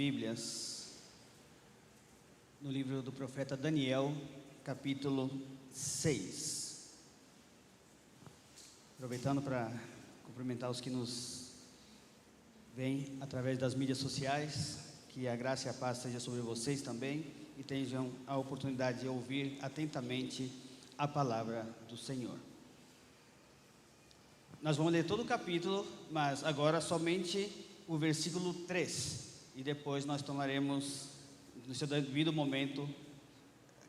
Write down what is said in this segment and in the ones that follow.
Bíblias no livro do profeta Daniel, capítulo 6. Aproveitando para cumprimentar os que nos veem através das mídias sociais, que a graça e a paz seja sobre vocês também e tenham a oportunidade de ouvir atentamente a palavra do Senhor. Nós vamos ler todo o capítulo, mas agora somente o versículo 3, e depois nós tomaremos, no seu devido momento,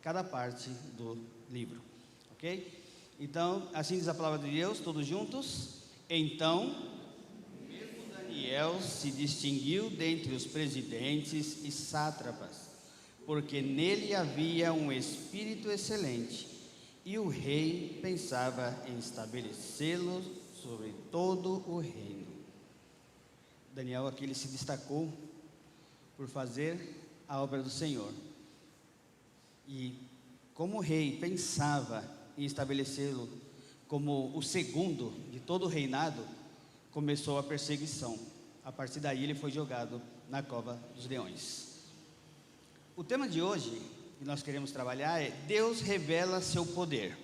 cada parte do livro, ok? Então, assim diz a palavra de Deus, todos juntos. Então, mesmo Daniel se distinguiu dentre os presidentes e sátrapas, porque nele havia um espírito excelente, e o rei pensava em estabelecê-lo sobre todo o reino. Daniel aqui ele se destacou por fazer a obra do Senhor. E como o rei pensava em estabelecê-lo como o segundo de todo o reinado, começou a perseguição. A partir daí ele foi jogado na cova dos leões. O tema de hoje que nós queremos trabalhar é: Deus revela seu poder.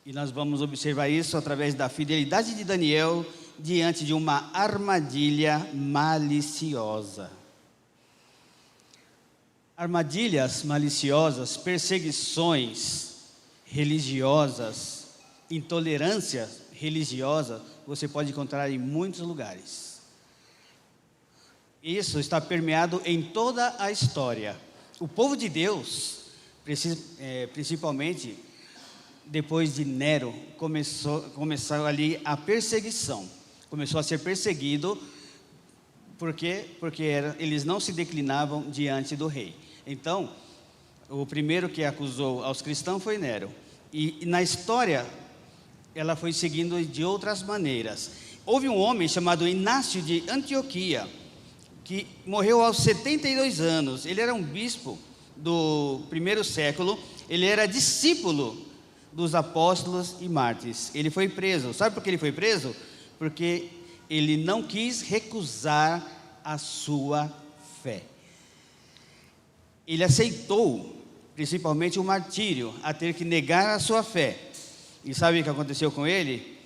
E nós vamos observar isso através da fidelidade de Daniel diante de uma armadilha maliciosa. Armadilhas maliciosas, perseguições religiosas, intolerância religiosa, você pode encontrar em muitos lugares. Isso está permeado em toda a história. O povo de Deus, principalmente depois de Nero, começou ali a perseguição. Começou a ser perseguido, porque eles não se declinavam diante do rei. Então, o primeiro que acusou aos cristãos foi Nero. E na história, ela foi seguindo de outras maneiras. Houve um homem chamado Inácio de Antioquia, que morreu aos 72 anos. Ele era um bispo do primeiro século. Ele era discípulo dos apóstolos e mártires. Ele foi preso. Sabe por que ele foi preso? Porque ele não quis recusar a sua fé. Ele aceitou, principalmente o martírio, a ter que negar a sua fé. E sabe o que aconteceu com ele?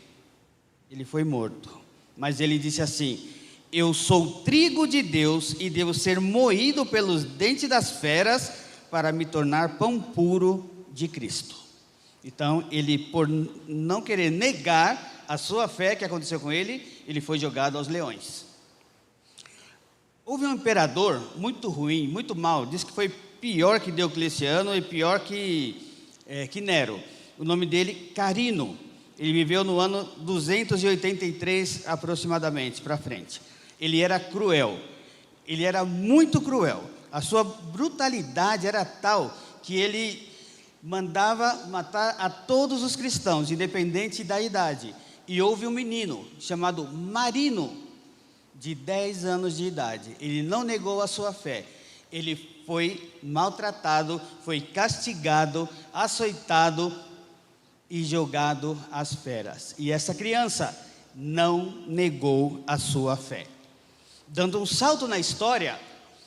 Ele foi morto. Mas ele disse assim: eu sou trigo de Deus e devo ser moído pelos dentes das feras para me tornar pão puro de Cristo. Então, ele, por não querer negar a sua fé, que aconteceu com ele, ele foi jogado aos leões. Houve um imperador muito ruim, muito mau, diz que foi pior que Diocleciano e pior que Nero. O nome dele, Carino. Ele viveu no ano 283 aproximadamente para frente. Ele era cruel, ele era muito cruel. A sua brutalidade era tal que ele mandava matar a todos os cristãos, independente da idade. E houve um menino chamado Marino, de 10 anos de idade. Ele não negou a sua fé. Ele foi maltratado, foi castigado, açoitado e jogado às feras. E essa criança não negou a sua fé. Dando um salto na história,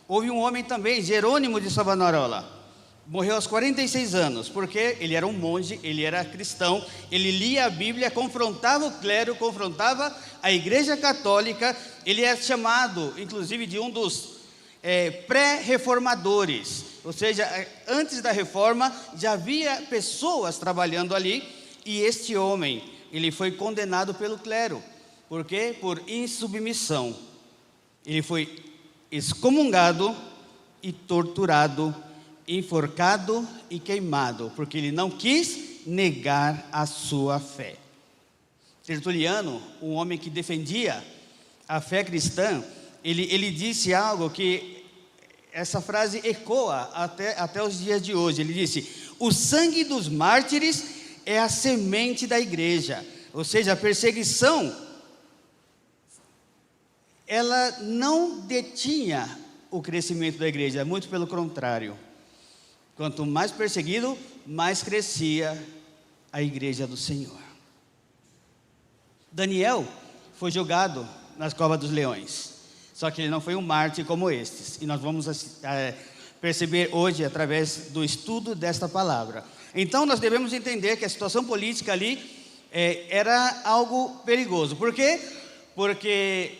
houve um homem também, Jerônimo de Savonarola. Morreu aos 46 anos, porque ele era um monge, ele era cristão, ele lia a Bíblia, confrontava o clero, confrontava a Igreja Católica. Ele é chamado, inclusive, de um dos pré-reformadores, ou seja, antes da reforma já havia pessoas trabalhando ali, e este homem, ele foi condenado pelo clero. Por quê? Por insubmissão. Ele foi excomungado e torturado, enforcado e queimado, porque ele não quis negar a sua fé. Tertuliano, um homem que defendia a fé cristã, ele disse algo que essa frase ecoa até os dias de hoje. Ele disse: o sangue dos mártires é a semente da igreja. Ou seja, a perseguição, ela não detinha o crescimento da igreja, muito pelo contrário. Quanto mais perseguido, mais crescia a igreja do Senhor. Daniel foi jogado nas covas dos leões. Só que ele não foi um mártir como estes. E nós vamos perceber hoje através do estudo desta palavra. Então nós devemos entender que a situação política ali era algo perigoso. Por quê? Porque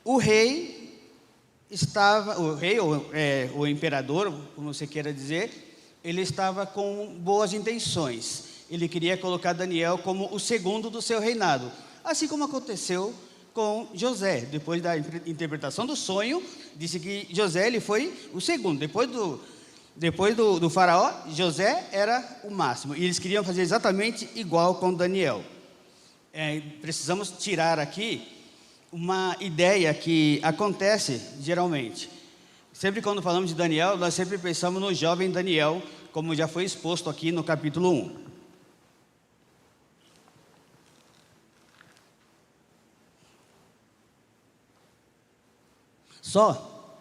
o rei estava, o imperador, como você queira dizer, ele estava com boas intenções. Ele queria colocar Daniel como o segundo do seu reinado, assim como aconteceu com José. Depois da interpretação do sonho, disse que José ele foi o segundo. Depois do faraó, José era o máximo. E eles queriam fazer exatamente igual com Daniel. Precisamos tirar aqui uma ideia que acontece geralmente. Sempre quando falamos de Daniel, nós sempre pensamos no jovem Daniel, como já foi exposto aqui no capítulo 1. Só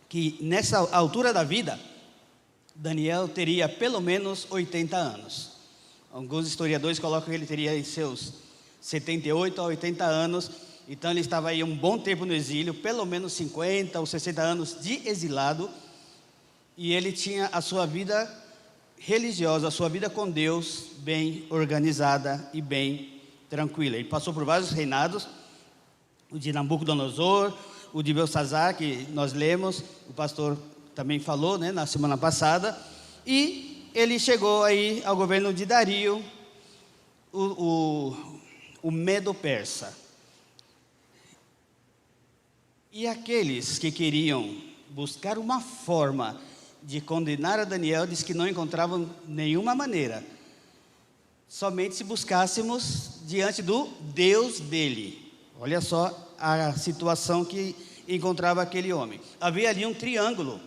que nessa altura da vida, Daniel teria pelo menos 80 anos. Alguns historiadores colocam que ele teria em seus 78 a 80 anos. Então ele estava aí um bom tempo no exílio, pelo menos 50 ou 60 anos de exilado. E ele tinha a sua vida religiosa, a sua vida com Deus bem organizada e bem tranquila. Ele passou por vários reinados, o de Nabucodonosor, o de Belsazar, que nós lemos, o pastor também falou, né, na semana passada. E ele chegou aí ao governo de Dario, o Medo-Persa. E aqueles que queriam buscar uma forma de condenar a Daniel, diz que não encontravam nenhuma maneira, somente se buscássemos diante do Deus dele. Olha só a situação que encontrava aquele homem. Havia ali um triângulo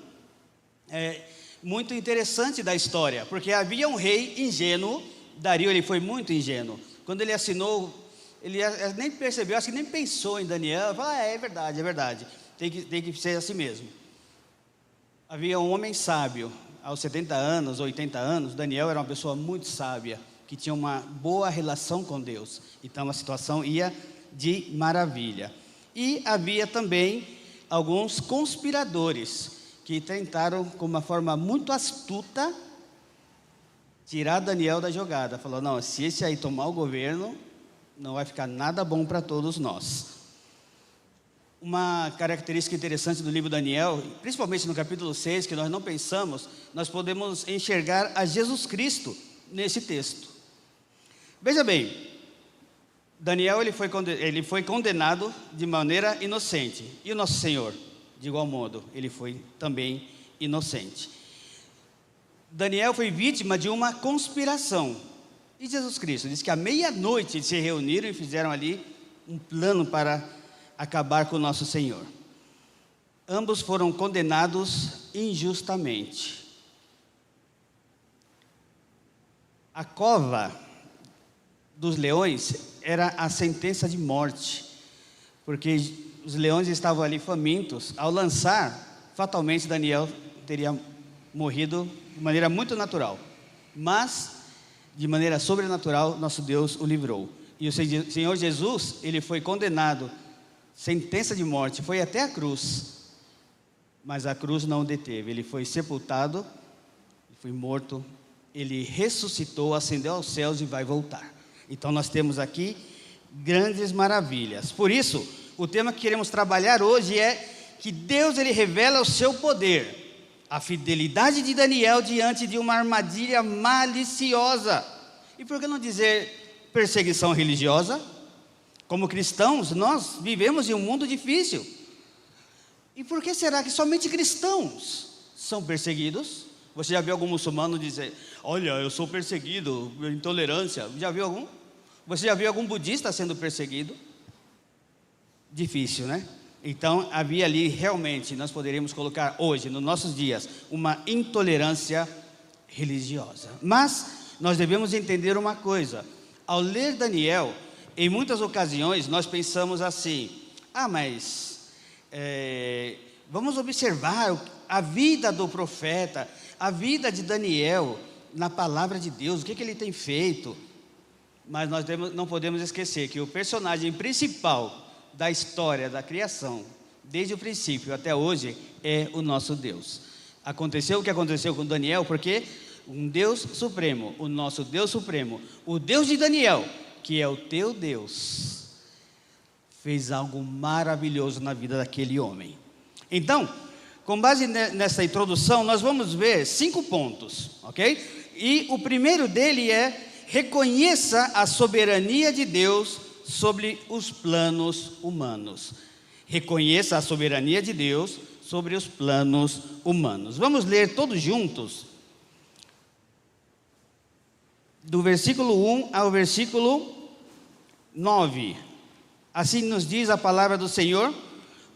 muito interessante da história, porque havia um rei ingênuo. Dario ele foi muito ingênuo. Quando ele assinou, ele nem percebeu, acho que nem pensou em Daniel. Falou, é verdade, tem que ser assim mesmo. Havia um homem sábio, aos 70 anos, 80 anos. Daniel era uma pessoa muito sábia, que tinha uma boa relação com Deus. Então a situação ia de maravilha. E havia também alguns conspiradores que tentaram, com uma forma muito astuta, tirar Daniel da jogada. Falou, não, se esse aí tomar o governo, não vai ficar nada bom para todos nós. Uma característica interessante do livro Daniel, principalmente no capítulo 6, que nós não pensamos, nós podemos enxergar a Jesus Cristo nesse texto. Veja bem, Daniel ele foi condenado de maneira inocente. E o nosso Senhor, de igual modo, ele foi também inocente. Daniel foi vítima de uma conspiração. E Jesus Cristo diz que à meia-noite eles se reuniram e fizeram ali um plano para acabar com o nosso Senhor. Ambos foram condenados injustamente. A cova dos leões era a sentença de morte, porque os leões estavam ali famintos. Ao lançar, fatalmente Daniel teria morrido de maneira muito natural, mas de maneira sobrenatural nosso Deus o livrou. E o Senhor Jesus, ele foi condenado, sentença de morte, foi até a cruz, mas a cruz não o deteve. Ele foi sepultado, foi morto, ele ressuscitou, ascendeu aos céus e vai voltar. Então nós temos aqui grandes maravilhas. Por isso, o tema que queremos trabalhar hoje é que Deus ele revela o seu poder, a fidelidade de Daniel diante de uma armadilha maliciosa. E por que não dizer perseguição religiosa? Como cristãos, nós vivemos em um mundo difícil. E por que será que somente cristãos são perseguidos? Você já viu algum muçulmano dizer, olha, eu sou perseguido, intolerância? Já viu algum? Você já viu algum budista sendo perseguido? Difícil, né? Então, havia ali realmente, nós poderíamos colocar hoje, nos nossos dias, uma intolerância religiosa. Mas, nós devemos entender uma coisa. Ao ler Daniel, em muitas ocasiões, nós pensamos assim, mas vamos observar a vida do profeta, a vida de Daniel na palavra de Deus, o que ele tem feito. Mas nós não podemos esquecer que o personagem principal da história da criação, desde o princípio até hoje, é o nosso Deus. Aconteceu o que aconteceu com Daniel, porque um Deus supremo, o nosso Deus supremo, o Deus de Daniel, que é o teu Deus, fez algo maravilhoso na vida daquele homem. Então, com base nessa introdução, nós vamos ver 5 pontos, ok? E o primeiro dele é: reconheça a soberania de Deus sobre os planos humanos. Reconheça a soberania de Deus sobre os planos humanos. Vamos ler todos juntos, do versículo 1 ao versículo 9. Assim nos diz a palavra do Senhor: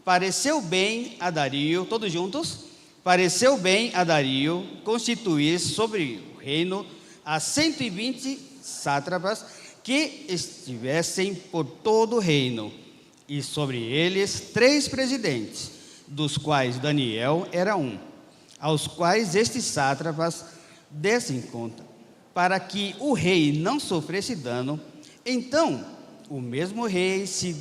pareceu bem a Dario, todos juntos, pareceu bem a Dario constituir sobre o reino a 120 sátrapas que estivessem por todo o reino, e sobre eles 3 presidentes, dos quais Daniel era um, aos quais estes sátrapas dessem conta, para que o rei não sofresse dano. Então o mesmo rei se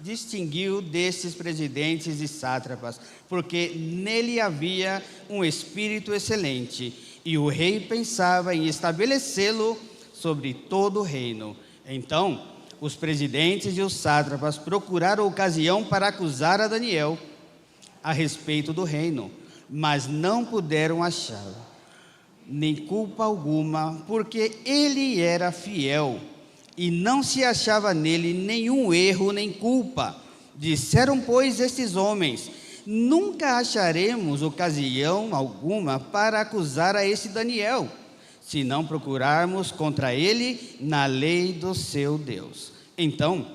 distinguiu destes presidentes e sátrapas, porque nele havia um espírito excelente, e o rei pensava em estabelecê-lo sobre todo o reino. Então os presidentes e os sátrapas procuraram ocasião para acusar a Daniel a respeito do reino, mas não puderam achá-lo, nem culpa alguma, porque ele era fiel, e não se achava nele nenhum erro nem culpa. Disseram, pois, estes homens: nunca acharemos ocasião alguma para acusar a esse Daniel, se não procurarmos contra ele na lei do seu Deus. Então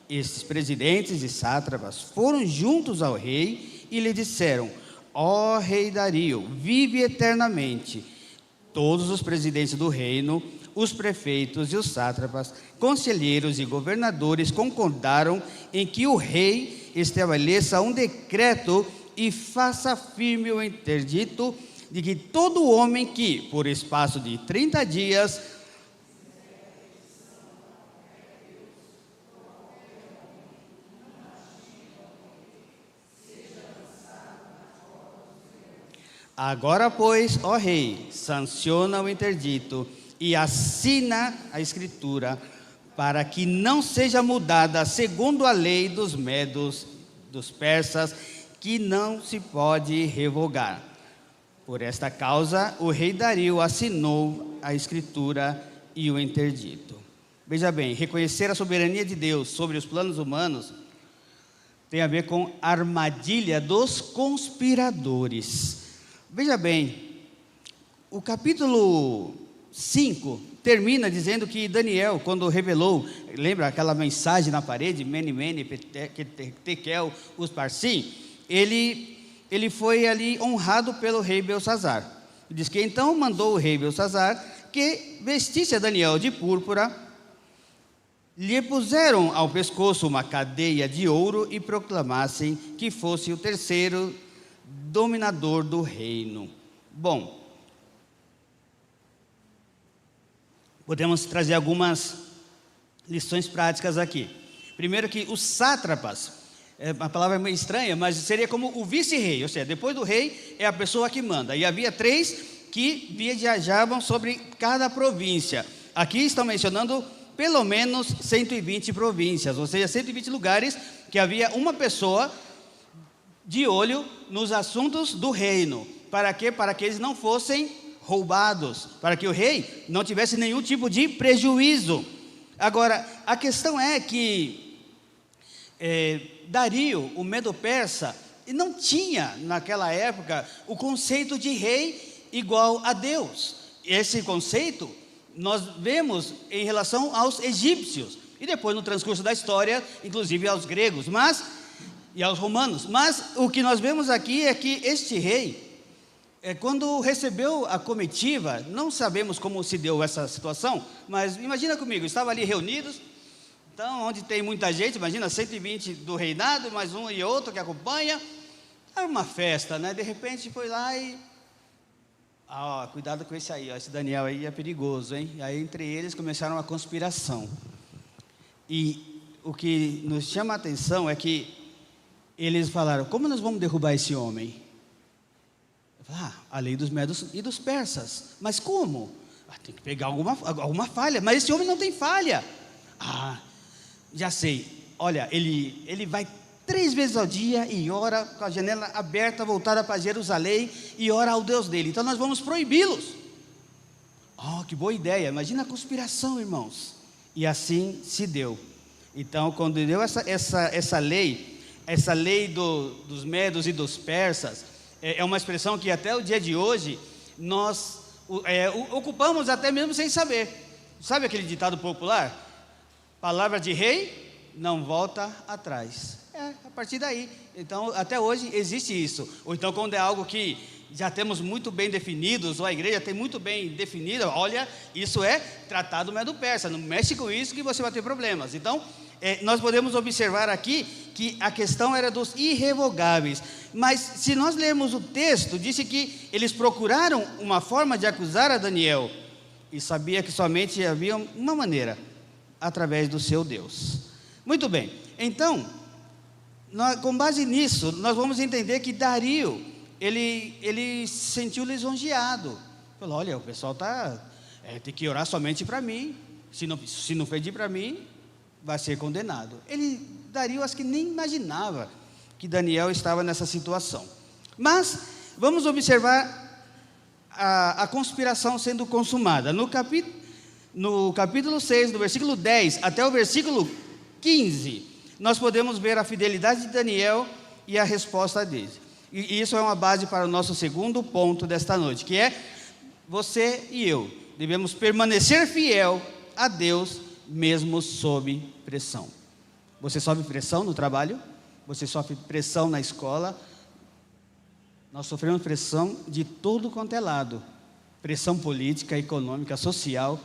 esses presidentes e sátrapas foram juntos ao rei e lhe disseram: ó rei Dario, vive eternamente. Todos os presidentes do reino, os prefeitos e os sátrapas, conselheiros e governadores concordaram em que o rei estabeleça um decreto e faça firme o interdito de que todo homem que, por espaço de 30 dias, agora, pois, ó rei, sanciona o interdito e assina a escritura, para que não seja mudada segundo a lei dos medos, dos persas, que não se pode revogar. Por esta causa, o rei Dario assinou a escritura e o interdito. Veja bem, reconhecer a soberania de Deus sobre os planos humanos tem a ver com a armadilha dos conspiradores. Veja bem, o capítulo 5 termina dizendo que Daniel, quando revelou, lembra aquela mensagem na parede, Mene, Mene, Tekel, Usparsim, ele foi ali honrado pelo rei Belsazar. Diz que então mandou o rei Belsazar que vestisse a Daniel de púrpura, lhe puseram ao pescoço uma cadeia de ouro e proclamassem que fosse o terceiro dominador do reino. Bom, podemos trazer algumas lições práticas aqui. Primeiro, que os sátrapas, a palavra é meio estranha, mas seria como o vice-rei, ou seja, depois do rei é a pessoa que manda. E havia 3 que viajavam sobre cada província. Aqui estão mencionando pelo menos 120 províncias, ou seja, 120 lugares que havia uma pessoa de olho nos assuntos do reino. Para quê? Para que eles não fossem roubados, para que o rei não tivesse nenhum tipo de prejuízo. Agora, a questão é que Dario, o Medo-Persa, não tinha naquela época o conceito de rei igual a Deus. Esse conceito nós vemos em relação aos egípcios, e depois no transcurso da história, inclusive aos gregos, e aos romanos. Mas o que nós vemos aqui é que este rei, quando recebeu a comitiva, não sabemos como se deu essa situação, mas imagina comigo, estavam ali reunidos, então onde tem muita gente, imagina 120 do reinado, mais um e outro que acompanha, era uma festa, né? De repente foi lá e, cuidado com esse aí, esse Daniel aí é perigoso, hein? E aí entre eles começaram a conspiração. E o que nos chama a atenção é que eles falaram: como nós vamos derrubar esse homem? Eu falei: a lei dos medos e dos persas. Mas como? Tem que pegar alguma falha. Mas esse homem não tem falha. Já sei. Olha, ele vai 3 vezes ao dia e ora com a janela aberta, voltada para Jerusalém, e ora ao Deus dele. Então nós vamos proibi-los. Que boa ideia. Imagina a conspiração, irmãos. E assim se deu. Então, quando deu essa lei dos medos e dos persas, é uma expressão que até o dia de hoje nós ocupamos até mesmo sem saber. Sabe aquele ditado popular? Palavra de rei não volta atrás. A partir daí. Então, até hoje existe isso. Ou então, quando é algo que já temos muito bem definidos, ou a igreja tem muito bem definida, olha, isso é tratado medo-persa, não mexe com isso que você vai ter problemas. Então, nós podemos observar aqui que a questão era dos irrevogáveis. Mas, se nós lermos o texto, disse que eles procuraram uma forma de acusar a Daniel, e sabia que somente havia uma maneira, através do seu Deus. Muito bem, então, com base nisso, nós vamos entender que Dario, ele se sentiu lisonjeado. Falou: olha, o pessoal tem que orar somente para mim, se não pedir para mim, vai ser condenado. Dario, acho que nem imaginava que Daniel estava nessa situação. Mas, vamos observar a conspiração sendo consumada. No capítulo 6, do versículo 10 até o versículo 15, nós podemos ver a fidelidade de Daniel e a resposta dele. E isso é uma base para o nosso segundo ponto desta noite, que é: você e eu devemos permanecer fiel a Deus, mesmo sob pressão. Você sofre pressão no trabalho? Você sofre pressão na escola? Nós sofremos pressão de todo quanto é lado. Pressão política, econômica, social.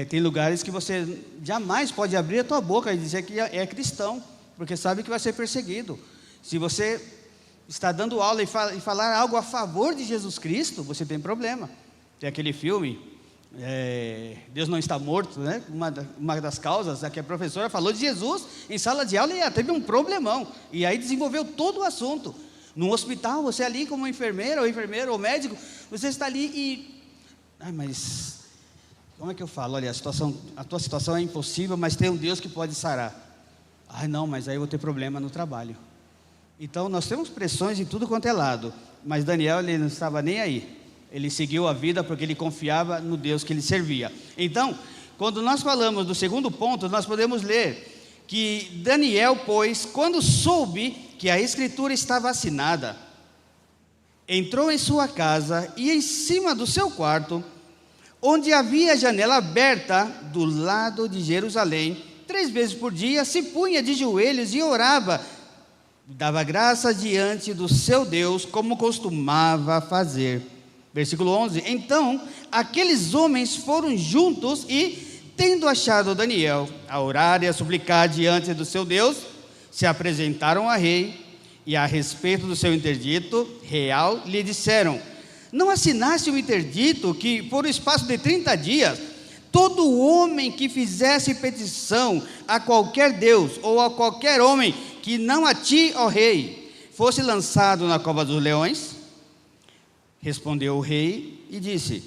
Tem lugares que você jamais pode abrir a tua boca e dizer que é cristão, porque sabe que vai ser perseguido. Se você está dando aula e falar algo a favor de Jesus Cristo, você tem problema. Tem aquele filme, Deus não está morto, né? Uma das causas é que a professora falou de Jesus em sala de aula e teve um problemão, e aí desenvolveu todo o assunto. No hospital, você ali como enfermeira ou enfermeiro ou médico, você está ali e... mas como é que eu falo? Olha, a tua situação é impossível, mas tem um Deus que pode sarar. Não, mas aí eu vou ter problema no trabalho. Então, nós temos pressões em tudo quanto é lado, mas Daniel, ele não estava nem aí. Ele seguiu a vida porque ele confiava no Deus que ele servia. Então, quando nós falamos do segundo ponto, nós podemos ler que Daniel, pois, quando soube que a escritura estava assinada, entrou em sua casa e em cima do seu quarto, onde havia janela aberta do lado de Jerusalém, 3 vezes por dia se punha de joelhos e orava, dava graça diante do seu Deus, como costumava fazer. Versículo 11: então aqueles homens foram juntos e, tendo achado Daniel a orar e a suplicar diante do seu Deus, se apresentaram ao rei, e a respeito do seu interdito real lhe disseram: não assinaste o interdito que por espaço de 30 dias todo homem que fizesse petição a qualquer Deus ou a qualquer homem que não a ti, ó rei, fosse lançado na cova dos leões? Respondeu o rei e disse: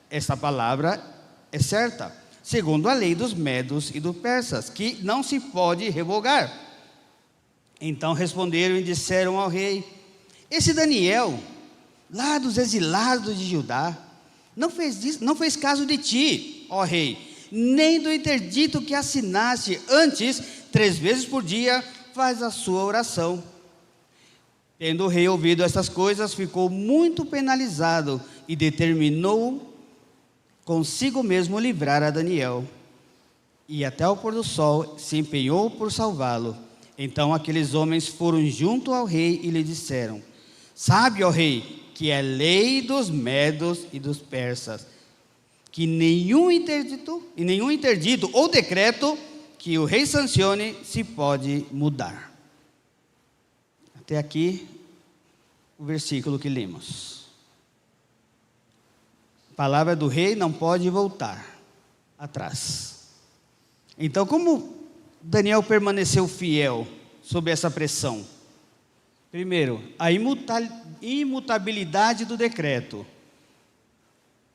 essa palavra é certa, segundo a lei dos medos e dos persas, que não se pode revogar. Então responderam e disseram ao rei: esse Daniel, lá dos exilados de Judá, não fez caso de ti, ó rei, nem do interdito que assinaste. Antes, 3 vezes por dia faz a sua oração. Tendo o rei ouvido estas coisas, ficou muito penalizado e determinou consigo mesmo livrar a Daniel. E até o pôr do sol se empenhou por salvá-lo. Então aqueles homens foram junto ao rei e lhe disseram: sabe, ó rei, que é lei dos medos e dos persas, que nenhum interdito ou decreto que o rei sancione se pode mudar. Até aqui o versículo que lemos. A palavra do rei não pode voltar atrás. Então, como Daniel permaneceu fiel sob essa pressão. Primeiro, a imutabilidade do decreto.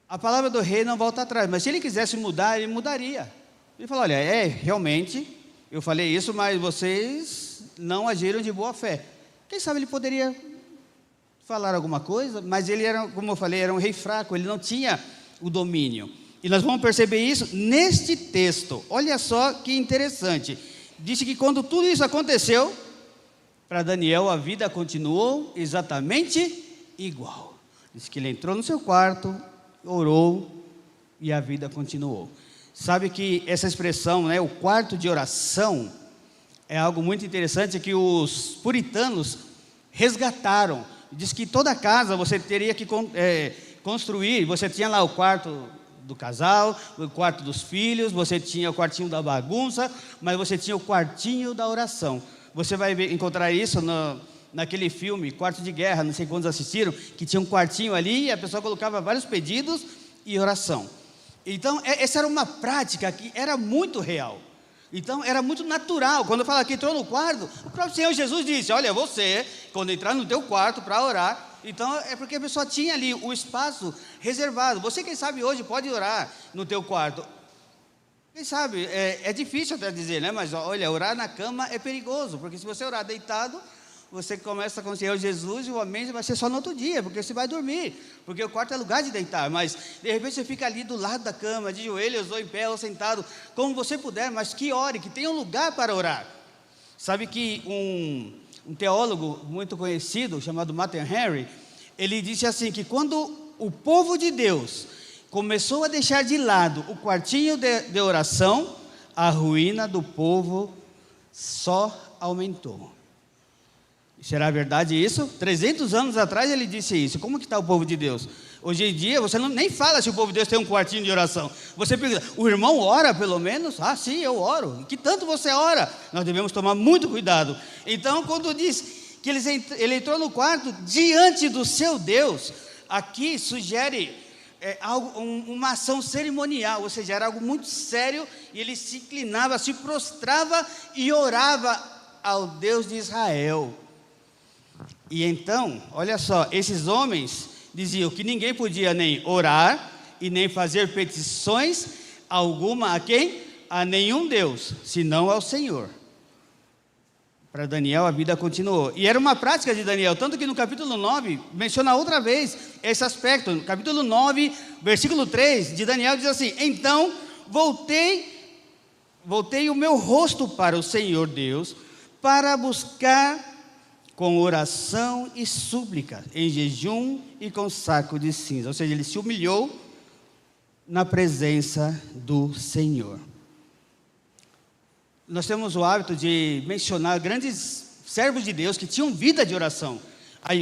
A palavra do rei não volta atrás, mas se ele quisesse mudar, ele mudaria. Ele falou, olha, realmente, eu falei isso, mas vocês não agiram de boa fé. Quem sabe ele poderia falar alguma coisa, mas ele era, como eu falei, era um rei fraco, ele não tinha o domínio. E nós vamos perceber isso neste texto. Olha só que interessante. Disse que quando tudo isso aconteceu, para Daniel a vida continuou exatamente igual. Diz que ele entrou no seu quarto, orou e a vida continuou. Sabe que essa expressão, né, o quarto de oração, é algo muito interessante que os puritanos resgataram. Diz que toda casa você teria que construir, você tinha lá o quarto do casal, o quarto dos filhos, você tinha o quartinho da bagunça, mas você tinha o quartinho da oração. Você vai encontrar isso naquele filme, Quarto de Guerra, não sei quantos assistiram, que tinha um quartinho ali e a pessoa colocava vários pedidos e oração. Então, essa era uma prática que era muito real. Então, era muito natural. Quando eu falo que entrou no quarto, o próprio Senhor Jesus disse, olha, você, quando entrar no teu quarto para orar, então é porque a pessoa tinha ali o espaço reservado. Você, quem sabe, hoje pode orar no teu quarto. Quem sabe, é difícil até dizer, né? Mas olha, orar na cama é perigoso, porque se você orar deitado, você começa com o Senhor Jesus e o amém vai ser só no outro dia, porque você vai dormir, porque o quarto é lugar de deitar, mas de repente você fica ali do lado da cama, de joelhos ou em pé ou sentado, como você puder, mas que ore, que tenha um lugar para orar. Sabe que um teólogo muito conhecido, chamado Matthew Henry, ele disse assim, que quando o povo de Deus começou a deixar de lado o quartinho de oração, a ruína do povo só aumentou. Será verdade isso? 300 anos atrás ele disse isso. Como que está o povo de Deus? Hoje em dia você nem fala se o povo de Deus tem um quartinho de oração. Você pergunta, o irmão ora pelo menos? Ah, sim, eu oro. Que tanto você ora? Nós devemos tomar muito cuidado. Então, quando diz que ele entrou no quarto diante do seu Deus, aqui sugere uma ação cerimonial, ou seja, era algo muito sério, e ele se inclinava, se prostrava e orava ao Deus de Israel. E então, olha só, esses homens diziam que ninguém podia nem orar e nem fazer petições alguma a quem? A nenhum Deus, senão ao Senhor. Para Daniel a vida continuou. E era uma prática de Daniel, tanto que no capítulo 9, menciona outra vez esse aspecto. No capítulo 9, versículo 3 de Daniel diz assim, então voltei o meu rosto para o Senhor Deus, para buscar com oração e súplica, em jejum e com saco de cinza. Ou seja, ele se humilhou na presença do Senhor. Nós temos o hábito de mencionar grandes servos de Deus que tinham vida de oração.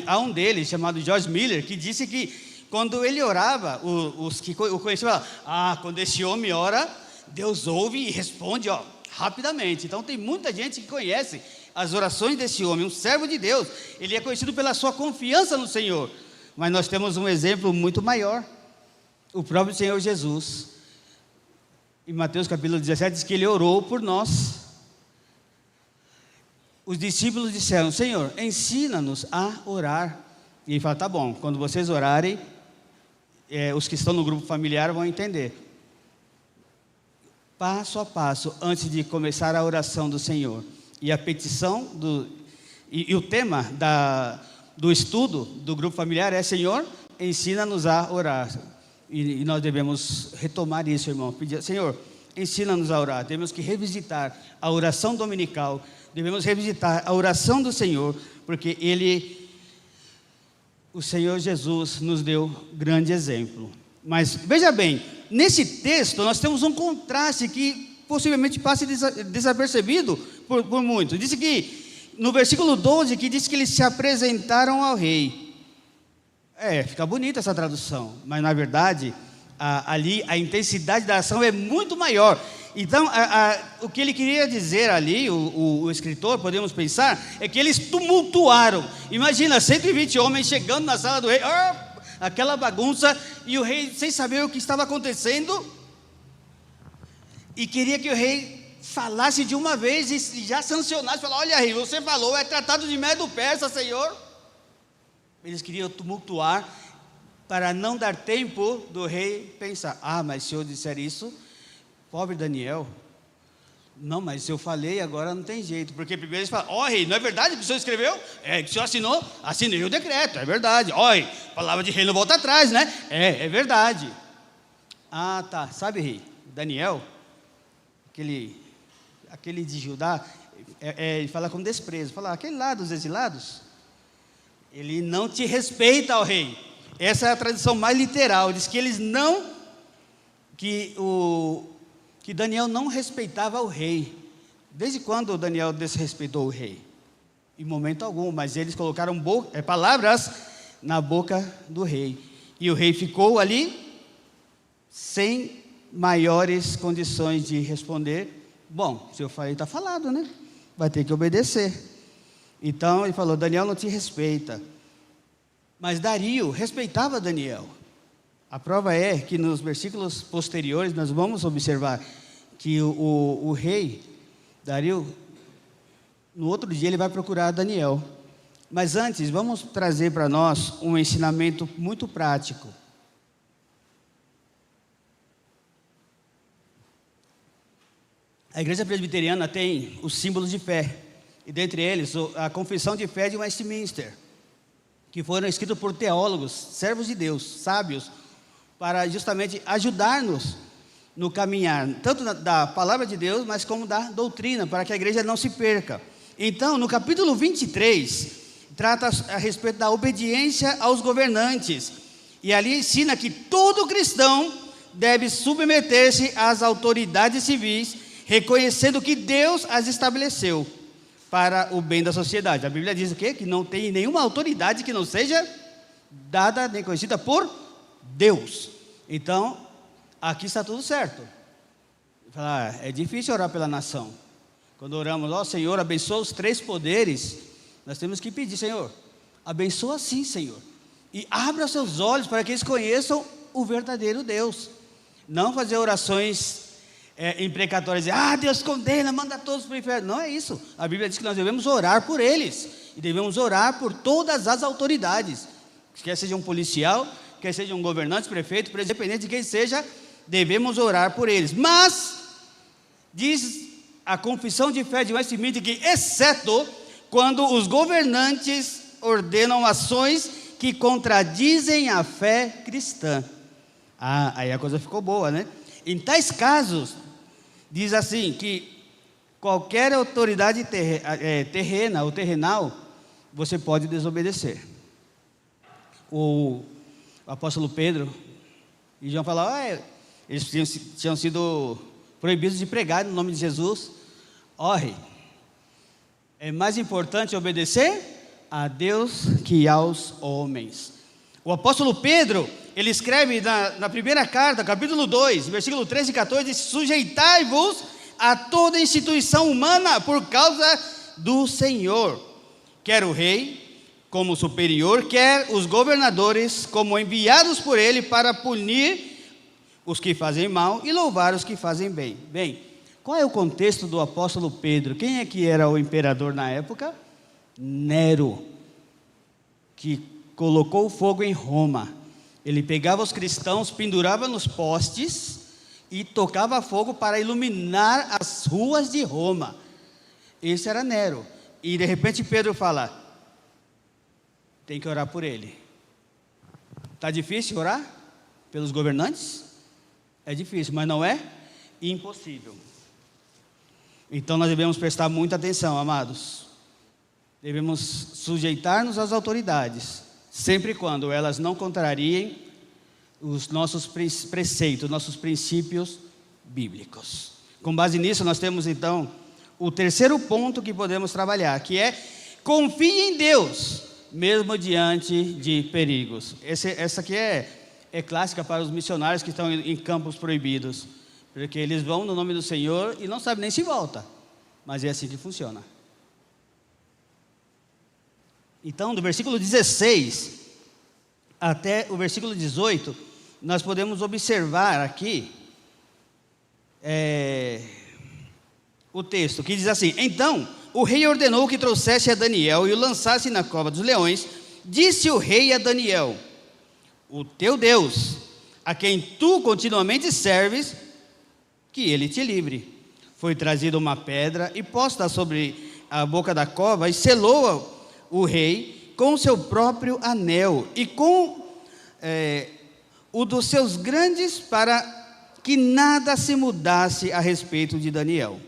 Há um deles, chamado George Miller, que disse que quando ele orava, os que o conheciam falavam, quando esse homem ora, Deus ouve e responde rapidamente. Então tem muita gente que conhece as orações desse homem, um servo de Deus. Ele é conhecido pela sua confiança no Senhor. Mas nós temos um exemplo muito maior, o próprio Senhor Jesus. Em Mateus capítulo 17 diz que ele orou por nós. Os discípulos disseram, Senhor, ensina-nos a orar. E ele fala, tá bom, quando vocês orarem, os que estão no grupo familiar vão entender. Passo a passo, antes de começar a oração do Senhor. E a petição, e o tema do estudo do grupo familiar é, Senhor, ensina-nos a orar. E nós devemos retomar isso, irmão. Pedir, Senhor, ensina-nos a orar. Devemos que revisitar a oração dominical. Devemos revisitar a oração do Senhor, porque o Senhor Jesus nos deu grande exemplo. Mas veja bem, nesse texto nós temos um contraste que possivelmente passe desapercebido por muitos. Diz que, no versículo 12, que diz que eles se apresentaram ao rei. Fica bonita essa tradução, mas na verdade, ali a intensidade da ação é muito maior. Então, o que ele queria dizer ali, o escritor, podemos pensar, é que eles tumultuaram. Imagina, 120 homens chegando na sala do rei, aquela bagunça, e o rei sem saber o que estava acontecendo, e queria que o rei falasse de uma vez e já sancionasse, falar: olha rei, você falou, é tratado de Medo-Persa, Senhor. Eles queriam tumultuar para não dar tempo do rei pensar: mas se eu disser isso, pobre Daniel. Não, mas se eu falei, agora não tem jeito. Porque primeiro eles falam: rei, não é verdade que o senhor escreveu? Que o senhor assinou? Assinei o decreto, é verdade. Rei, palavra de rei não volta atrás, né? É verdade. Tá, sabe rei, Daniel, aquele de Judá, ele fala com desprezo, fala: aquele lá dos exilados, ele não te respeita, ó rei. Essa é a tradução mais literal, diz que eles não, que Daniel não respeitava o rei. Desde quando Daniel desrespeitou o rei? Em momento algum, mas eles colocaram palavras na boca do rei, e o rei ficou ali, sem maiores condições de responder. Bom, se eu falei, está falado, né? Vai ter que obedecer. Então ele falou: Daniel não te respeita. Mas Dario respeitava Daniel. A prova é que nos versículos posteriores nós vamos observar que o rei Dario, no outro dia ele vai procurar Daniel. Mas antes, vamos trazer para nós um ensinamento muito prático. A igreja presbiteriana tem os símbolos de fé, e dentre eles a confissão de fé de Westminster, que foram escritos por teólogos, servos de Deus, sábios, para justamente ajudar-nos no caminhar, tanto da palavra de Deus, mas como da doutrina, para que a igreja não se perca. Então, no capítulo 23, trata a respeito da obediência aos governantes, e ali ensina que todo cristão deve submeter-se às autoridades civis, reconhecendo que Deus as estabeleceu para o bem da sociedade. A Bíblia diz o quê? Que não tem nenhuma autoridade que não seja dada nem conhecida por Deus. Então, aqui está tudo certo. É difícil orar pela nação. Quando oramos: Senhor, abençoa os 3 poderes, nós temos que pedir: Senhor, abençoa sim, Senhor, e abra seus olhos para que eles conheçam o verdadeiro Deus. Não fazer orações imprecatórias, Deus condena, manda todos para o inferno. Não é isso. A Bíblia diz que nós devemos orar por eles, e devemos orar por todas as autoridades, quer seja um policial, quer seja um governante, prefeito, independente de quem seja, devemos orar por eles. Mas diz a confissão de fé de Westminster que, exceto quando os governantes ordenam ações que contradizem a fé cristã. Aí a coisa ficou boa, né? Em tais casos, diz assim, que qualquer autoridade terrena ou terrenal, você pode desobedecer. O apóstolo Pedro e João falaram: eles tinham sido proibidos de pregar no nome de Jesus. Rei, é mais importante obedecer a Deus que aos homens. O apóstolo Pedro, ele escreve na primeira carta, capítulo 2, versículo 13 e 14, diz: sujeitai-vos a toda instituição humana por causa do Senhor, quer o rei como superior, quer os governadores como enviados por ele para punir os que fazem mal e louvar os que fazem bem. Bem, qual é o contexto do apóstolo Pedro? Quem é que era o imperador na época? Nero, que colocou fogo em Roma. Ele pegava os cristãos, pendurava nos postes e tocava fogo para iluminar as ruas de Roma. Esse era Nero. E de repente Pedro fala: tem que orar por ele. Está difícil orar pelos governantes? É difícil, mas não é impossível. Então nós devemos prestar muita atenção, amados. Devemos sujeitar-nos às autoridades, sempre e quando elas não contrariem os nossos preceitos, nossos princípios bíblicos. Com base nisso, nós temos então o terceiro ponto que podemos trabalhar, que é: confie em Deus, mesmo diante de perigos. Essa aqui é clássica para os missionários que estão em campos proibidos, porque eles vão no nome do Senhor e não sabem nem se volta, mas é assim que funciona. Então, do versículo 16 até o versículo 18, nós podemos observar aqui o texto, que diz assim: então o rei ordenou que trouxesse a Daniel e o lançasse na cova dos leões. Disse o rei a Daniel: o teu Deus, a quem tu continuamente serves, que ele te livre. Foi trazida uma pedra e posta sobre a boca da cova, e selou o rei com o seu próprio anel e com o dos seus grandes, para que nada se mudasse a respeito de Daniel.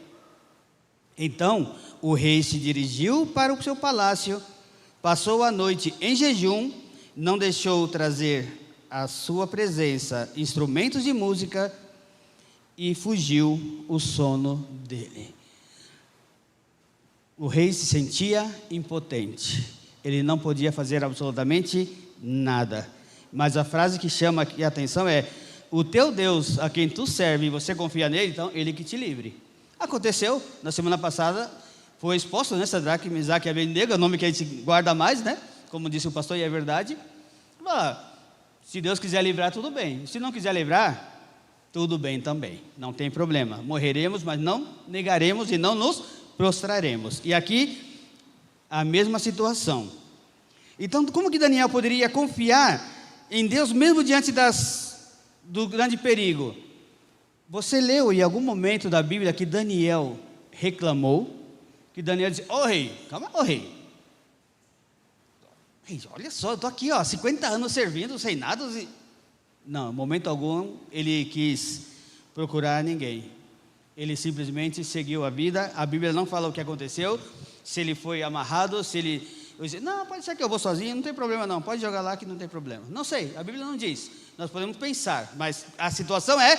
Então o rei se dirigiu para o seu palácio, passou a noite em jejum, não deixou trazer à sua presença instrumentos de música, e fugiu o sono dele. O rei se sentia impotente, ele não podia fazer absolutamente nada. Mas a frase que chama aqui a atenção é: o teu Deus, a quem tu serve e você confia nele, então ele que te livre. Aconteceu, na semana passada, foi exposto, né, Sadraque, Mesaque e Abednego, é o nome que a gente guarda mais, né? Como disse o pastor, e é verdade. Se Deus quiser livrar, tudo bem. Se não quiser livrar, tudo bem também, não tem problema. Morreremos, mas não negaremos e não nos prostraremos. E aqui, a mesma situação. Então, como que Daniel poderia confiar em Deus mesmo diante do grande perigo? Você leu em algum momento da Bíblia que Daniel reclamou? Que Daniel disse: ô rei, calma, ô rei. Olha só, eu estou aqui, 50 anos servindo os reinados e... Não, em momento algum ele quis procurar ninguém. Ele simplesmente seguiu a vida. A Bíblia não fala o que aconteceu, se ele foi amarrado, se ele... Eu disse: não, pode ser que eu vou sozinho, não tem problema não, pode jogar lá que não tem problema. Não sei, a Bíblia não diz, nós podemos pensar, mas a situação é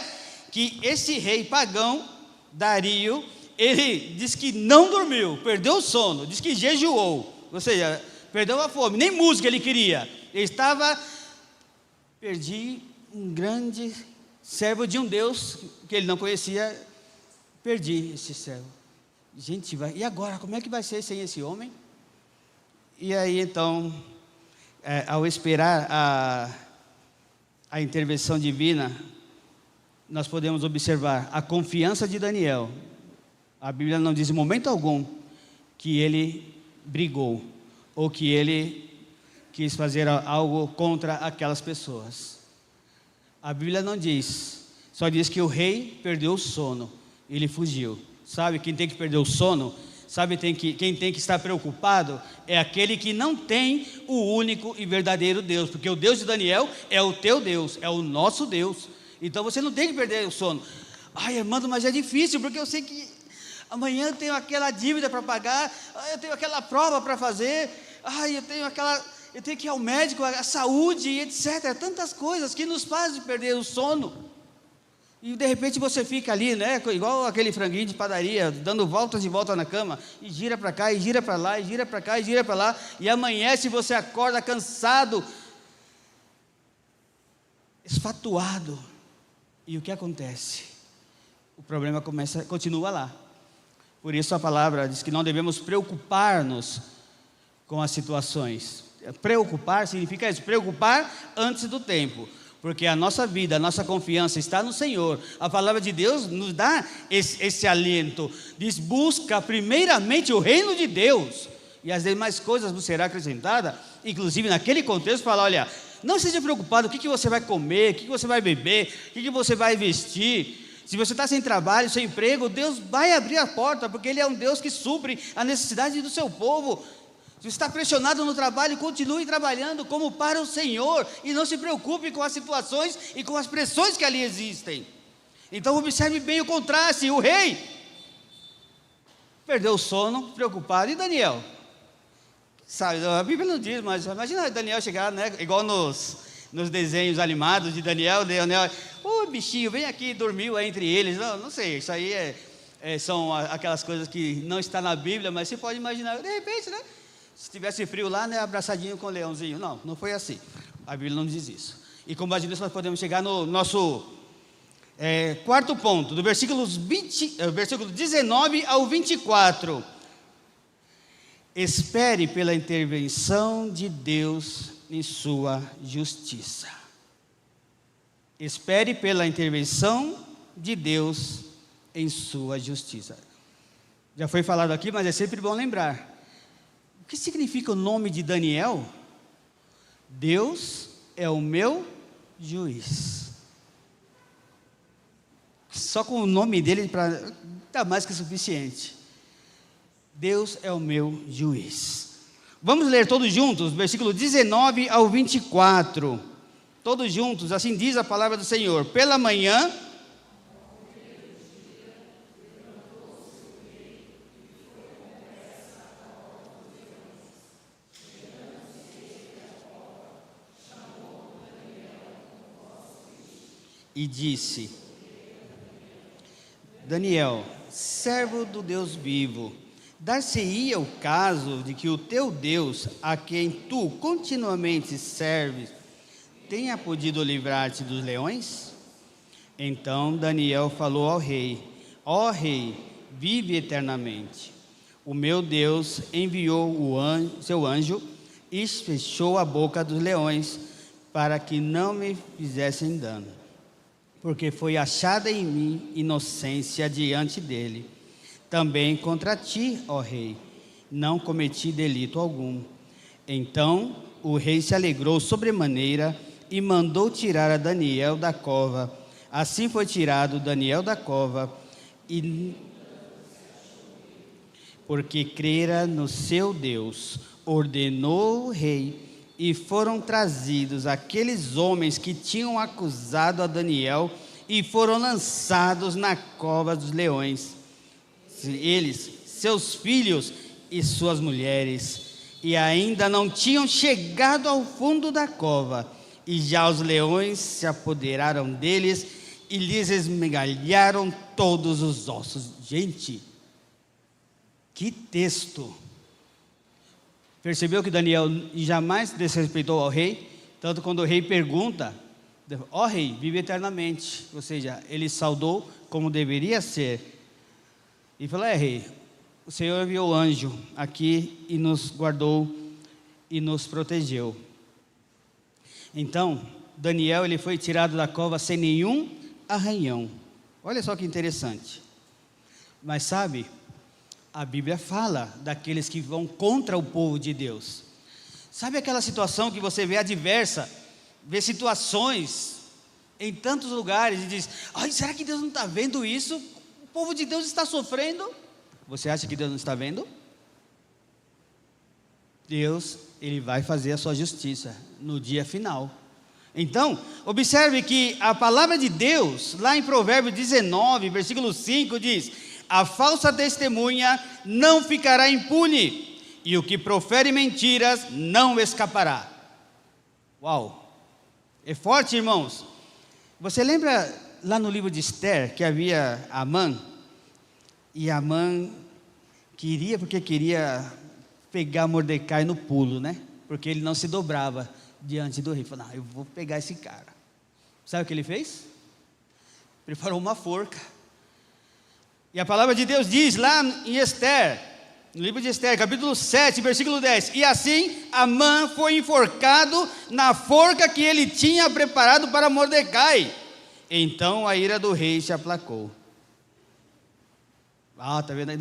que esse rei pagão, Dario, ele diz que não dormiu, perdeu o sono, diz que jejuou, ou seja, perdeu a fome, nem música ele queria. Ele estava... Perdi um grande servo de um Deus que ele não conhecia, perdi esse servo. Gente, e agora, como é que vai ser sem esse homem? E aí então, ao esperar a intervenção divina, nós podemos observar a confiança de Daniel. A Bíblia não diz em momento algum que ele brigou, ou que ele quis fazer algo contra aquelas pessoas. A Bíblia não diz, só diz que o rei perdeu o sono, ele fugiu. Sabe quem tem que perder o sono? Sabe quem tem que estar preocupado? É aquele que não tem o único e verdadeiro Deus, porque o Deus de Daniel é o teu Deus, é o nosso Deus. Então você não tem que perder o sono. Ai, irmão, mas é difícil, porque eu sei que amanhã eu tenho aquela dívida para pagar, eu tenho aquela prova para fazer, eu tenho que ir ao médico, a saúde, etc. Tantas coisas que nos fazem perder o sono. E de repente você fica ali, né, igual aquele franguinho de padaria, dando voltas e voltas na cama, e gira para cá, e gira para lá, e gira para cá, e gira para lá, e amanhece, você acorda cansado, esfatuado. E o que acontece? O problema continua lá. Por isso a palavra diz que não devemos preocupar-nos com as situações. Preocupar significa isso, preocupar antes do tempo, porque a nossa vida, a nossa confiança está no Senhor. A palavra de Deus nos dá esse alento, diz: busca primeiramente o reino de Deus, e as demais coisas vos será acrescentada. Inclusive naquele contexto fala: olha, não seja preocupado, o que você vai comer, o que você vai beber, o que você vai vestir. Se você está sem trabalho, sem emprego, Deus vai abrir a porta, porque Ele é um Deus que supre a necessidade do seu povo. Se você está pressionado no trabalho, continue trabalhando como para o Senhor, e não se preocupe com as situações e com as pressões que ali existem. Então observe bem o contraste. O rei perdeu o sono, preocupado. E Daniel? Sabe, a Bíblia não diz, mas imagina Daniel chegar, né, igual nos desenhos animados de Daniel, bichinho, vem aqui, dormiu entre eles. Não sei, isso aí são aquelas coisas que não está na Bíblia, mas você pode imaginar, de repente, né? Se tivesse frio lá, né, abraçadinho com o leãozinho. Não foi assim. A Bíblia não diz isso. E com base nisso nós podemos chegar no nosso quarto ponto, do versículo 19 ao 24. Espere pela intervenção de Deus em sua justiça. Espere pela intervenção de Deus em sua justiça. Já foi falado aqui, mas é sempre bom lembrar. O que significa o nome de Daniel? Deus é o meu juiz. Só com o nome dele está mais que suficiente. Deus é o meu juiz. Vamos ler todos juntos, versículo 19 ao 24. Todos juntos, assim diz a palavra do Senhor. Pela manhã, e disse: Daniel, servo do Deus vivo, dar-se-ia o caso de que o teu Deus, a quem tu continuamente serves, tenha podido livrar-te dos leões? Então Daniel falou ao rei: ó rei, vive eternamente. O meu Deus enviou seu anjo e fechou a boca dos leões, para que não me fizessem dano, porque foi achada em mim inocência diante dele. Também contra ti, ó rei, não cometi delito algum. Então o rei se alegrou sobremaneira e mandou tirar a Daniel da cova. Assim foi tirado Daniel da cova, porque crera no seu Deus. Ordenou o rei, e foram trazidos aqueles homens que tinham acusado a Daniel e foram lançados na cova dos leões. Eles, seus filhos e suas mulheres, e ainda não tinham chegado ao fundo da cova, e já os leões se apoderaram deles e lhes esmigalharam todos os ossos. Gente, que texto! Percebeu que Daniel jamais desrespeitou ao rei? Tanto quando o rei pergunta: ó rei, vive eternamente. Ou seja, ele saudou como deveria ser. E falou: rei, o Senhor enviou anjo aqui e nos guardou e nos protegeu. Então, Daniel ele foi tirado da cova sem nenhum arranhão. Olha só que interessante. Mas sabe, a Bíblia fala daqueles que vão contra o povo de Deus. Sabe aquela situação que você vê adversa, vê situações em tantos lugares e diz: ai, será que Deus não está vendo isso? O povo de Deus está sofrendo. Você acha que Deus não está vendo? Deus, ele vai fazer a sua justiça no dia final. Então, observe que a palavra de Deus, lá em Provérbios 19, versículo 5, diz: a falsa testemunha não ficará impune, e o que profere mentiras não escapará. Uau! É forte, irmãos. Você lembra lá no livro de Esther, que havia Amã? E Amã queria pegar Mordecai no pulo, né? Porque ele não se dobrava diante do rei. Falou: não, eu vou pegar esse cara. Sabe o que ele fez? Preparou uma forca. E a palavra de Deus diz lá em Esther, no livro de Esther, capítulo 7, versículo 10: e assim Amã foi enforcado na forca que ele tinha preparado para Mordecai. Então a ira do rei se aplacou. Tá vendo?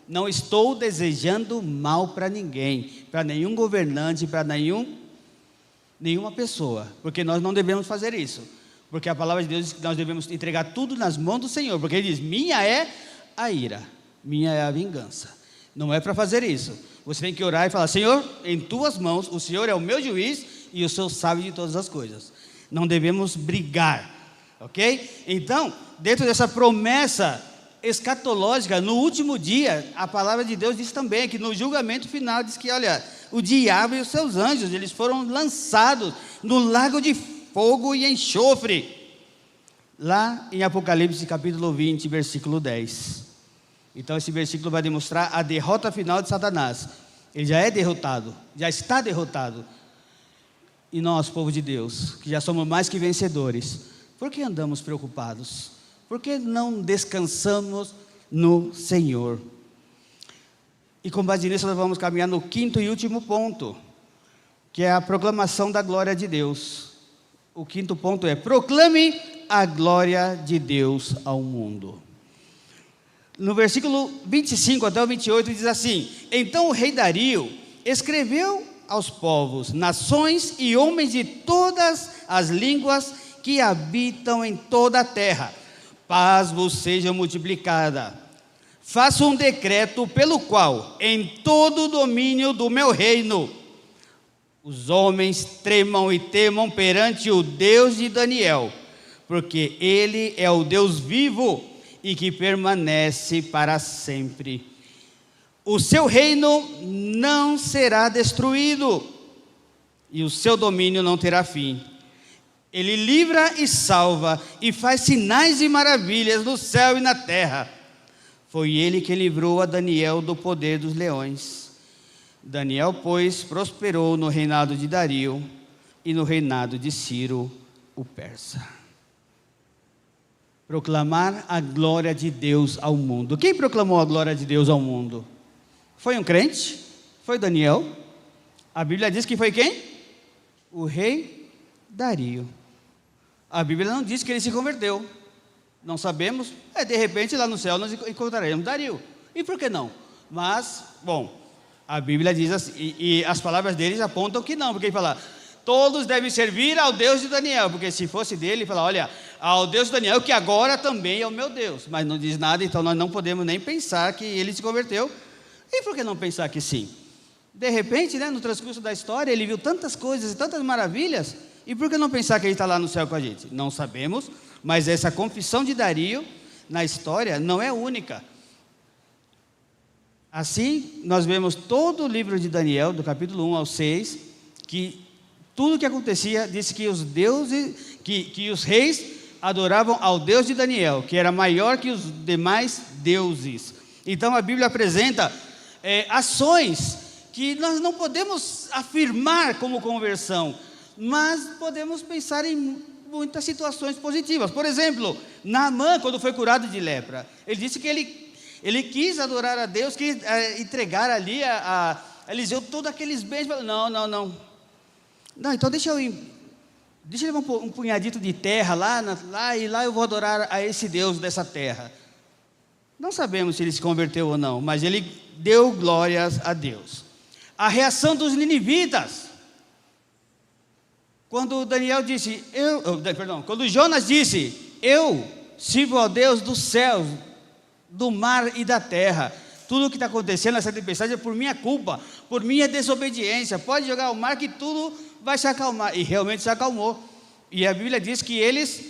Não estou desejando mal para ninguém, para nenhum governante, para nenhuma pessoa, porque nós não devemos fazer isso. Porque a palavra de Deus diz que nós devemos entregar tudo nas mãos do Senhor, porque Ele diz: minha é a ira, minha é a vingança. Não é para fazer isso. Você tem que orar e falar: Senhor, em tuas mãos, o Senhor é o meu juiz e o Senhor sabe de todas as coisas. Não devemos brigar, ok? Então, dentro dessa promessa escatológica, no último dia, a palavra de Deus diz também que no julgamento final diz que, olha, o diabo e os seus anjos, eles foram lançados no lago de fogo e enxofre, lá em Apocalipse capítulo 20, versículo 10. Então esse versículo vai demonstrar a derrota final de Satanás. Ele já é derrotado, já está derrotado. E nós, povo de Deus, que já somos mais que vencedores, por que andamos preocupados? Por que não descansamos no Senhor? E com base nisso nós vamos caminhar no quinto e último ponto, que é a proclamação da glória de Deus. O quinto ponto é: proclame a glória de Deus ao mundo. no versículo 25 até o 28 diz assim: então o rei Dario escreveu aos povos, nações e homens de todas as línguas que habitam em toda a terra: paz vos seja multiplicada. Faço um decreto pelo qual, em todo o domínio do meu reino, os homens tremam e temam perante o Deus de Daniel, porque ele é o Deus vivo e que permanece para sempre. O seu reino não será destruído e o seu domínio não terá fim. Ele livra e salva e faz sinais e maravilhas no céu e na terra. Foi ele que livrou a Daniel do poder dos leões. Daniel, pois, prosperou no reinado de Dario e no reinado de Ciro, o persa. Proclamar a glória de Deus ao mundo. Quem proclamou a glória de Deus ao mundo? Foi um crente? Foi Daniel? A Bíblia diz que foi quem? O rei Dario. A Bíblia não diz que ele se converteu. Não sabemos. De repente lá no céu nós encontraremos Dario. E por que não? Mas, bom, a Bíblia diz assim, e as palavras deles apontam que não, porque ele fala: todos devem servir ao Deus de Daniel, porque se fosse dele, ele fala: olha, ao Deus de Daniel, que agora também é o meu Deus. Mas não diz nada, então nós não podemos nem pensar que ele se converteu. E por que não pensar que sim? De repente, no transcurso da história, ele viu tantas coisas e tantas maravilhas, e por que não pensar que ele está lá no céu com a gente? Não sabemos, mas essa confissão de Dario na história não é única. Assim, nós vemos todo o livro de Daniel, do capítulo 1 ao 6, que tudo o que acontecia, disse que os deuses, que os reis adoravam ao Deus de Daniel, que era maior que os demais deuses. Então a Bíblia apresenta ações que nós não podemos afirmar como conversão, mas podemos pensar em muitas situações positivas. Por exemplo, Naamã, quando foi curado de lepra, ele disse que ele quis adorar a Deus, quis entregar ali a Eliseu todos aqueles bens. Não, então deixa eu levar um punhadito de terra lá eu vou adorar a esse Deus dessa terra. Não sabemos se ele se converteu ou não, mas ele deu glórias a Deus. A reação dos ninivitas, quando quando Jonas disse: eu sirvo ao Deus dos céus, do mar e da terra, tudo o que está acontecendo nessa tempestade é por minha culpa, por minha desobediência, pode jogar ao mar que tudo vai se acalmar. E realmente se acalmou. E a Bíblia diz que eles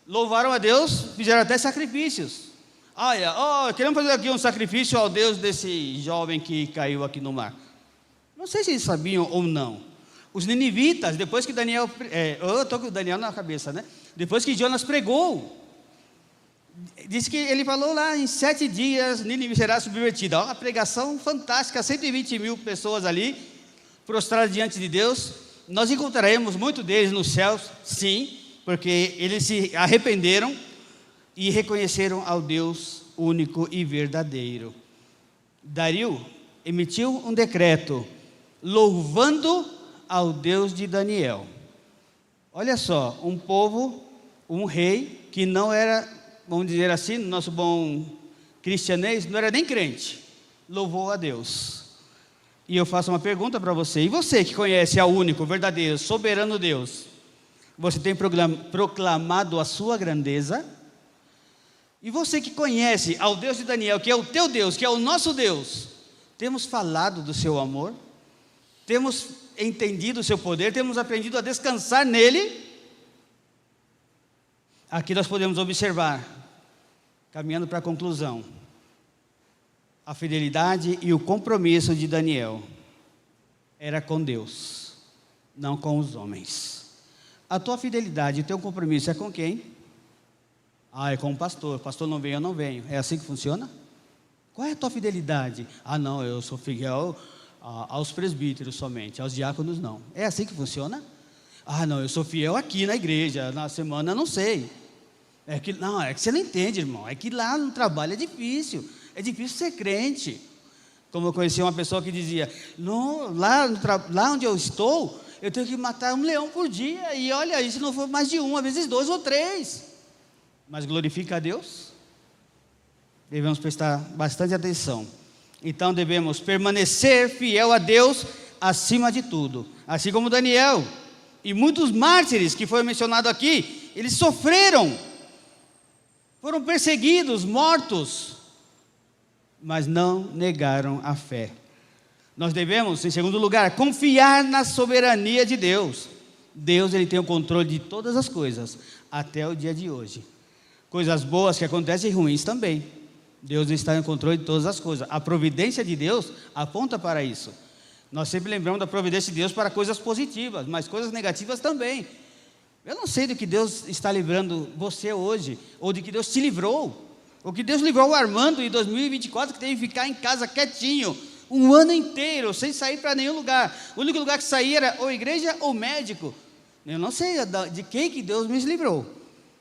louvaram a Deus, fizeram até sacrifícios. Olha, queremos fazer aqui um sacrifício ao Deus desse jovem que caiu aqui no mar. Não sei se eles sabiam ou não. Os ninivitas, depois que Daniel, eu estou com o Daniel na cabeça, depois que Jonas pregou, diz que ele falou lá: em 7 dias Nínive será subvertida. Uma pregação fantástica, 120 mil pessoas ali, prostradas diante de Deus. Nós encontraremos muitos deles nos céus, sim, porque eles se arrependeram e reconheceram ao Deus único e verdadeiro. Dario emitiu um decreto louvando ao Deus de Daniel. Olha só, um povo, um rei que não era, vamos dizer assim, no nosso bom cristianês, não era nem crente, louvou a Deus. E eu faço uma pergunta para você: e você que conhece ao único, verdadeiro, soberano Deus, você tem proclamado a sua grandeza? E você que conhece ao Deus de Daniel, que é o teu Deus, que é o nosso Deus, temos falado do seu amor? Temos entendido o seu poder? Temos aprendido a descansar nele? Aqui nós podemos observar, caminhando para a conclusão, a fidelidade e o compromisso de Daniel era com Deus, não com os homens. A tua fidelidade e o teu compromisso é com quem? É com o pastor. O pastor não vem, eu não venho. É assim que funciona? Qual é a tua fidelidade? Não, eu sou fiel aos presbíteros somente, aos diáconos não. É assim que funciona? Não, eu sou fiel aqui na igreja, na semana não sei. É que você não entende, irmão. É que lá no trabalho é difícil ser crente. Como eu conheci uma pessoa que dizia: não, lá onde eu estou, eu tenho que matar um leão por dia, e olha aí, se não for mais de um, às vezes 2 ou 3. Mas glorifica a Deus? Devemos prestar bastante atenção. Então devemos permanecer fiel a Deus acima de tudo. Assim como Daniel e muitos mártires que foram mencionados aqui, eles sofreram, foram perseguidos, mortos, mas não negaram a fé. Nós devemos, em segundo lugar, confiar na soberania de Deus. Deus, ele tem o controle de todas as coisas, até o dia de hoje. Coisas boas que acontecem e ruins também. Deus está em controle de todas as coisas. A providência de Deus aponta para isso. Nós sempre lembramos da providência de Deus para coisas positivas, mas coisas negativas também. Eu não sei do que Deus está livrando você hoje, ou de que Deus te livrou. O que Deus livrou o Armando em 2024, que teve que ficar em casa quietinho, um ano inteiro, sem sair para nenhum lugar. O único lugar que saía era ou igreja ou médico. Eu não sei de quem que Deus me livrou.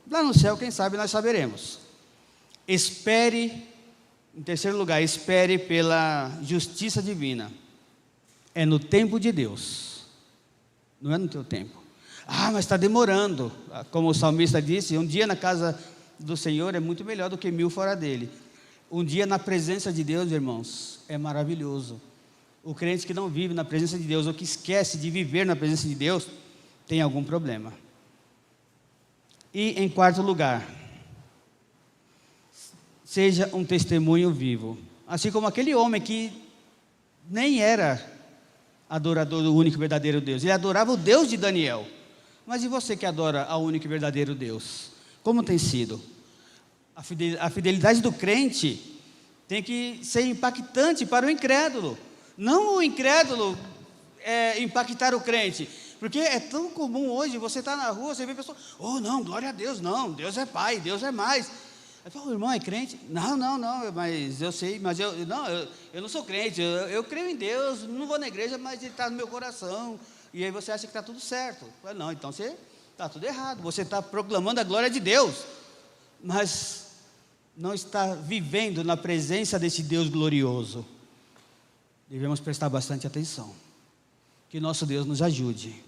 Lá no céu, quem sabe, nós saberemos. Espere, em terceiro lugar, espere pela justiça divina. É no tempo de Deus, não é no teu tempo. Ah, mas está demorando. Como o salmista disse, um dia na casa do Senhor é muito melhor do que 1000 fora dele. Um dia na presença de Deus, irmãos, é maravilhoso. O crente que não vive na presença de Deus, ou que esquece de viver na presença de Deus, tem algum problema. E em quarto lugar, seja um testemunho vivo. Assim como aquele homem que nem era adorador do único e verdadeiro Deus, ele adorava o Deus de Daniel. Mas e você que adora ao único e verdadeiro Deus? Como tem sido? A fidelidade do crente tem que ser impactante para o incrédulo. Não o incrédulo impactar o crente. Porque é tão comum hoje, você está na rua, você vê pessoas, oh não, glória a Deus, não, Deus é Pai, Deus é mais. Aí fala, o irmão é crente? Não, mas eu sei, mas eu não sou crente, eu creio em Deus, não vou na igreja, mas Ele está no meu coração. E aí você acha que está tudo certo. Não, então você está tudo errado, você está proclamando a glória de Deus, mas não está vivendo na presença desse Deus glorioso. Devemos prestar bastante atenção. Que nosso Deus nos ajude.